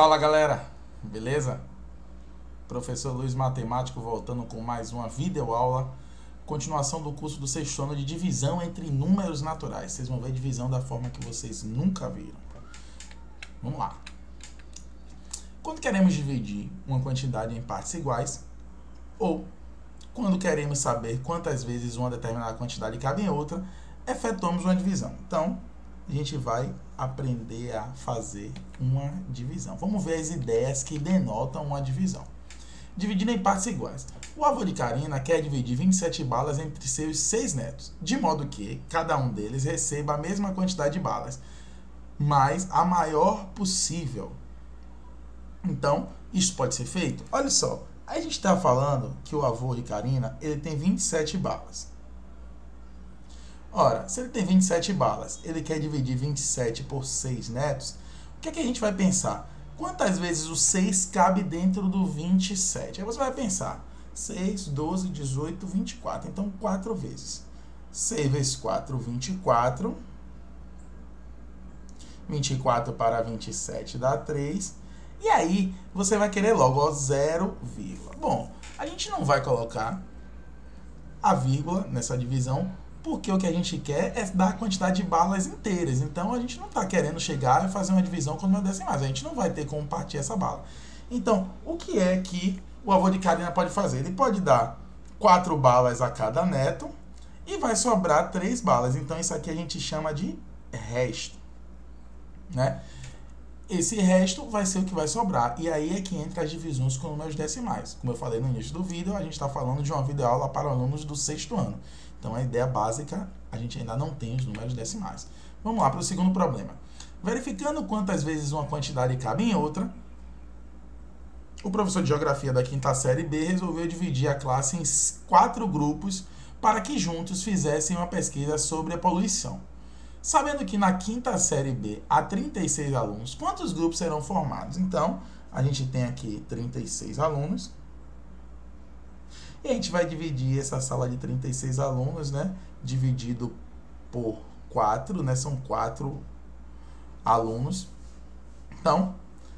Fala galera, beleza? Professor Luiz Matemático voltando com mais uma videoaula, continuação do curso do sexto ano de divisão entre números naturais. Vocês vão ver divisão da forma que vocês nunca viram. Vamos lá. Quando queremos dividir uma quantidade em partes iguais, ou quando queremos saber quantas vezes uma determinada quantidade cabe em outra, efetuamos uma divisão. Então, a gente vai aprender a fazer uma divisão. Vamos ver as ideias que denotam uma divisão. Dividindo em partes iguais. O avô de Karina quer dividir 27 balas entre seus 6 netos, de modo que cada um deles receba a mesma quantidade de balas, mas a maior possível. Então, isso pode ser feito? Olha só, a gente está falando que o avô de Karina ele tem 27 balas. Ora, se ele tem 27 balas, ele quer dividir 27 por 6 netos, o que é que a gente vai pensar? Quantas vezes o 6 cabe dentro do 27? Aí você vai pensar, 6, 12, 18, 24. Então, 4 vezes. 6 vezes 4, 24. 24 para 27 dá 3. E aí, você vai querer logo, ó, 0, vírgula. Bom, a gente não vai colocar a vírgula nessa divisão, porque o que a gente quer é dar a quantidade de balas inteiras. Então, a gente não está querendo chegar e fazer uma divisão com número decimais. A gente não vai ter como partir essa bala. Então, o que é que o avô de Karina pode fazer? Ele pode dar 4 balas a cada neto e vai sobrar 3 balas. Então, isso aqui a gente chama de resto, né? Esse resto vai ser o que vai sobrar. E aí é que entra as divisões com números decimais. Como eu falei no início do vídeo, a gente está falando de uma videoaula para alunos do sexto ano. Então, a ideia básica, a gente ainda não tem os números decimais. Vamos lá para o segundo problema. Verificando quantas vezes uma quantidade cabe em outra, o professor de Geografia da quinta série B resolveu dividir a classe em 4 grupos para que juntos fizessem uma pesquisa sobre a poluição. Sabendo que na quinta série B há 36 alunos, quantos grupos serão formados? Então, a gente tem aqui 36 alunos. E a gente vai dividir essa sala de 36 alunos, né? Dividido por 4, né? São 4 alunos. Então,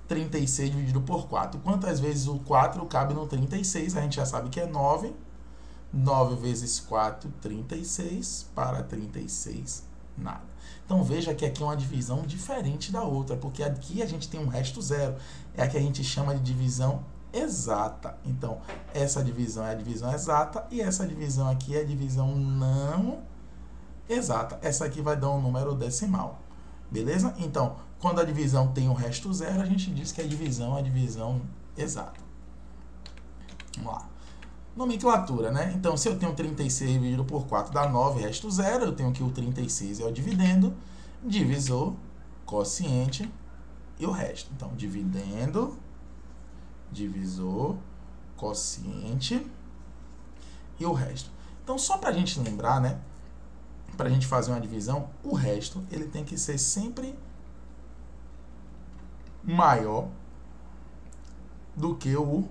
36 dividido por 4. Quantas vezes o 4 cabe no 36? A gente já sabe que é 9. 9 vezes 4, 36. Para 36, nada. Então, veja que aqui é uma divisão diferente da outra, porque aqui a gente tem um resto zero. É a que a gente chama de divisão exata. Então, essa divisão é a divisão exata e essa divisão aqui é a divisão não exata. Essa aqui vai dar um número decimal. Beleza? Então, quando a divisão tem o resto zero, a gente diz que a divisão é a divisão exata. Vamos lá. Nomenclatura, né? Então, se eu tenho 36 dividido por 4 dá 9, resto zero. Eu tenho que o 36 é o dividendo, divisor, quociente e o resto. Então, dividendo, divisor, quociente e o resto. Então, só para a gente lembrar, né? Para a gente fazer uma divisão, o resto ele tem que ser sempre maior do que o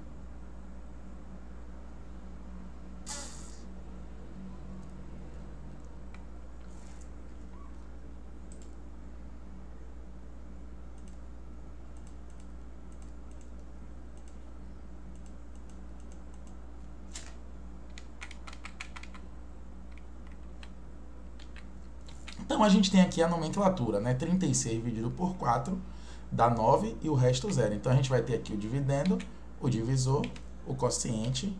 Então, a gente tem aqui a nomenclatura, né? 36 dividido por 4 dá 9 e o resto zero. Então, a gente vai ter aqui o dividendo, o divisor, o quociente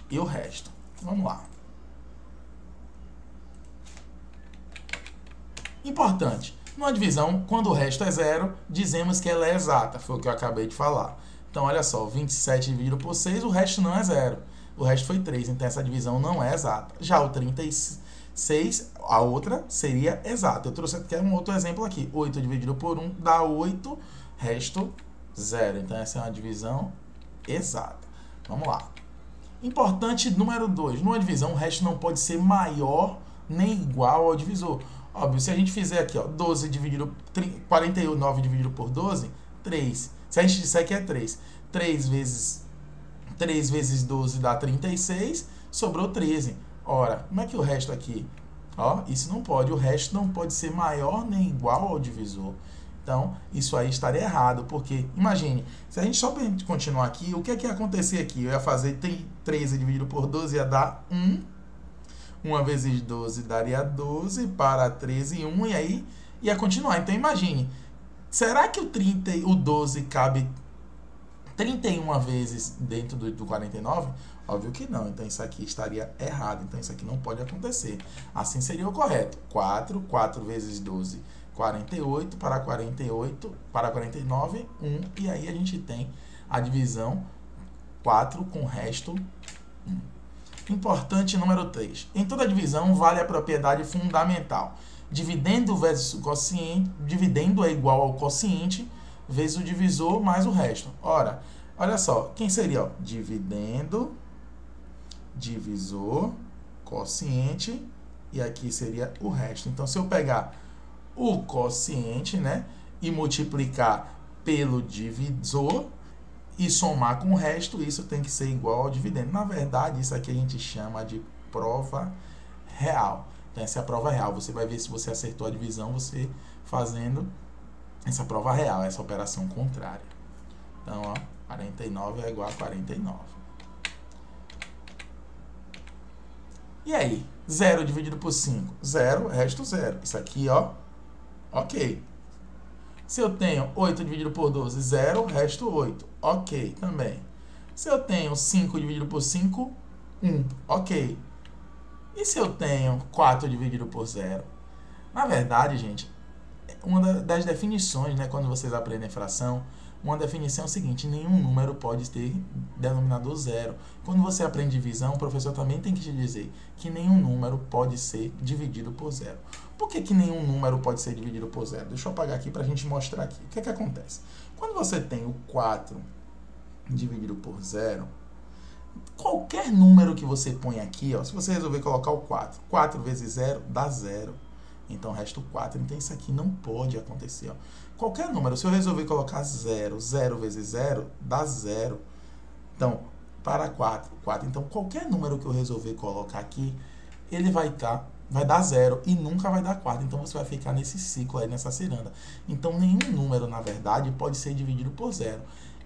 e o resto. Vamos lá. Importante. Numa divisão, quando o resto é zero, dizemos que ela é exata. Foi o que eu acabei de falar. Então, olha só, 27 dividido por 6, o resto não é zero. O resto foi 3, então essa divisão não é exata. Já o 36, a outra seria exata. Eu trouxe aqui um outro exemplo aqui. 8 dividido por 1 dá 8, resto 0. Então, essa é uma divisão exata. Vamos lá. Importante número 2. Numa divisão, o resto não pode ser maior nem igual ao divisor. Óbvio, se a gente fizer aqui, ó, 12 dividido, 49 dividido por 12, 3. Se a gente disser que é 3, 3 vezes 12 dá 36, sobrou 13. Ora, como é que o resto aqui? Ó, isso não pode. O resto não pode ser maior nem igual ao divisor. Então, isso aí estaria errado, porque, imagine, se a gente só continuar aqui, o que é que ia acontecer aqui? Eu ia fazer 13 dividido por 12, ia dar 1. 1 vezes 12 daria 12, para 13, 1, e aí ia continuar. Então, imagine, será que o 12 cabe 31 vezes dentro do 49? Óbvio que não, então isso aqui estaria errado, então isso aqui não pode acontecer. Assim seria o correto. 4 vezes 12, 48, para 48, para 49, 1, e aí a gente tem a divisão 4 com o resto 1. Importante número 3. Em toda divisão vale a propriedade fundamental. Dividendo versus quociente, dividendo é igual ao quociente vezes o divisor mais o resto. Ora, olha só, quem seria? Ó, dividendo, divisor, quociente, e aqui seria o resto. Então, se eu pegar o quociente, né, e multiplicar pelo divisor e somar com o resto, isso tem que ser igual ao dividendo. Na verdade, isso aqui a gente chama de prova real. Então, essa é a prova real. Você vai ver se você acertou a divisão, você fazendo essa prova real, essa operação contrária. Então, ó, 49 é igual a 49. E aí? 0 dividido por 5? 0, resto 0. Isso aqui, ó, ok. Se eu tenho 8 dividido por 12, 0, resto 8. Ok, também. Se eu tenho 5 dividido por 5, 1. Ok. E se eu tenho 4 dividido por 0? Na verdade, gente, uma das definições, né, quando vocês aprendem fração, uma definição é o seguinte: nenhum número pode ter denominador zero. Quando você aprende divisão, o professor também tem que te dizer que nenhum número pode ser dividido por zero. Por que nenhum número pode ser dividido por zero? Deixa eu apagar aqui para a gente mostrar aqui. O que é que acontece? Quando você tem o 4 dividido por zero, qualquer número que você põe aqui, ó, se você resolver colocar o 4, 4 vezes 0 dá 0. Então, resta o 4. Então, isso aqui não pode acontecer. Ó. Qualquer número, se eu resolver colocar 0, 0 vezes 0, dá 0. Então, para 4, 4. Então, qualquer número que eu resolver colocar aqui, ele vai dar 0 e nunca vai dar 4. Então, você vai ficar nesse ciclo aí, nessa ciranda. Então, nenhum número, na verdade, pode ser dividido por 0.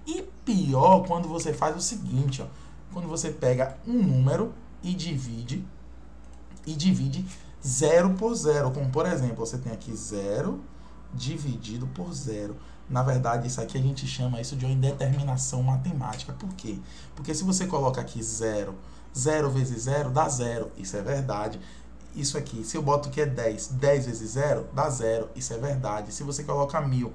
E pior, quando você faz o seguinte, ó. Quando você pega um número e divide 0 por 0, como por exemplo, você tem aqui 0 dividido por 0. Na verdade, isso aqui a gente chama isso de uma indeterminação matemática. Por quê? Porque se você coloca aqui 0, 0 vezes 0 dá 0. Isso é verdade. Isso aqui, se eu boto que é 10, 10 vezes 0 dá 0. Isso é verdade. Se você coloca 1000,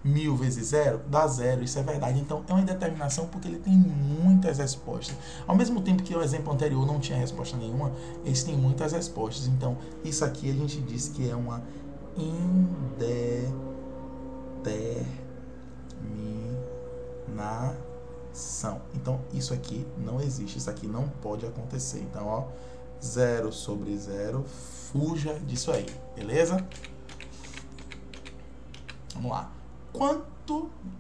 1000 vezes 0 dá 0, isso é verdade. Então, é uma indeterminação porque ele tem muitas respostas. Ao mesmo tempo que o exemplo anterior não tinha resposta nenhuma, eles têm muitas respostas. Então, isso aqui a gente diz que é uma indeterminação. Então, isso aqui não existe, isso aqui não pode acontecer. Então, ó, 0 sobre 0, fuja disso aí, beleza? Vamos lá.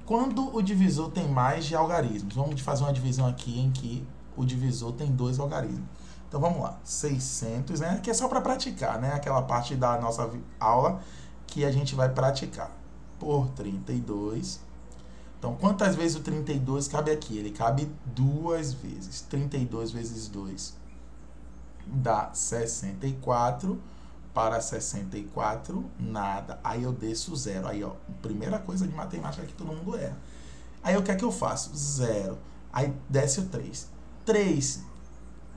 Quando o divisor tem mais de algarismos? Vamos fazer uma divisão aqui em que o divisor tem 2 algarismos. Então, vamos lá. 600, né? Aqui é só para praticar, né? Aquela parte da nossa aula que a gente vai praticar. Por 32. Então, quantas vezes o 32 cabe aqui? Ele cabe 2 vezes. 32 vezes 2 dá 64. Para 64, nada. Aí eu desço 0. Aí, ó, primeira coisa de matemática que todo mundo erra. Aí, o que é que eu faço? 0. Aí, desce o 3. 3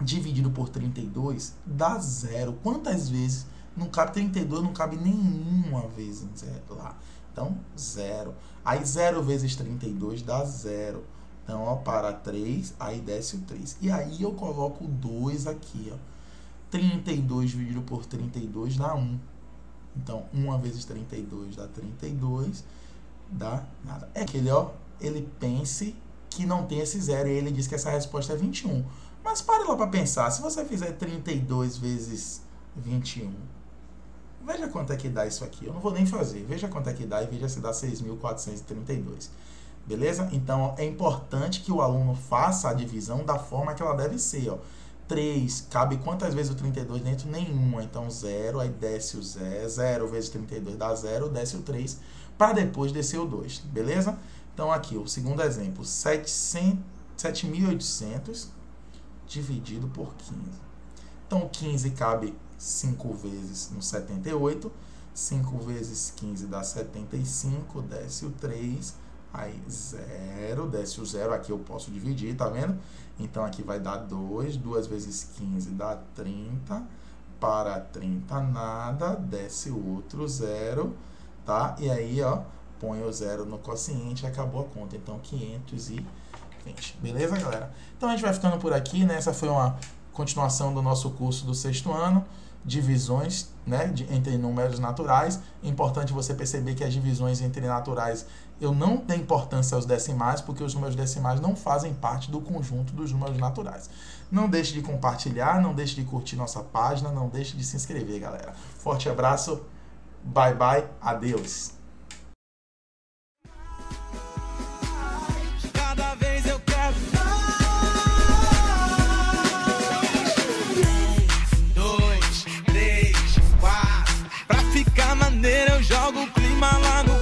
dividido por 32 dá 0. Quantas vezes não cabe 32? Não cabe nenhuma vez em 0 lá. Então, 0. Aí, 0 vezes 32 dá 0. Então, ó, para 3, aí desce o 3. E aí, eu coloco o 2 aqui, ó. 32 dividido por 32 dá 1. Então, 1 vezes 32 dá 32, dá nada. É que ele, ó, ele pense que não tem esse 0 e ele diz que essa resposta é 21. Mas pare lá para pensar, se você fizer 32 vezes 21, veja quanto é que dá isso aqui. Eu não vou nem fazer, veja quanto é que dá e veja se dá 6.432. Beleza? Então, ó, é importante que o aluno faça a divisão da forma que ela deve ser, ó. 3, cabe quantas vezes o 32 dentro? Nenhuma, então 0, aí desce o 0, 0 vezes 32 dá 0, desce o 3, para depois descer o 2, beleza? Então aqui, o segundo exemplo, 7.800 dividido por 15. Então 15 cabe 5 vezes no 78, 5 vezes 15 dá 75, desce o 3, aí 0, desce o 0, aqui eu posso dividir, tá vendo? Então aqui vai dar 2, 2 vezes 15 dá 30, para 30 nada, desce o outro 0, tá? E aí, ó, põe o 0 no quociente e acabou a conta. Então 520, beleza, galera? Então a gente vai ficando por aqui, né? Essa foi uma continuação do nosso curso do 6º ano, divisões, né, entre números naturais. É importante você perceber que as divisões entre naturais, eu não dei importância aos decimais, porque os números decimais não fazem parte do conjunto dos números naturais. Não deixe de compartilhar, não deixe de curtir nossa página, não deixe de se inscrever, galera. Forte abraço, bye bye, adeus. Cada vez eu quero 2, 3, 4. Pra ficar maneiro eu jogo o clima lá no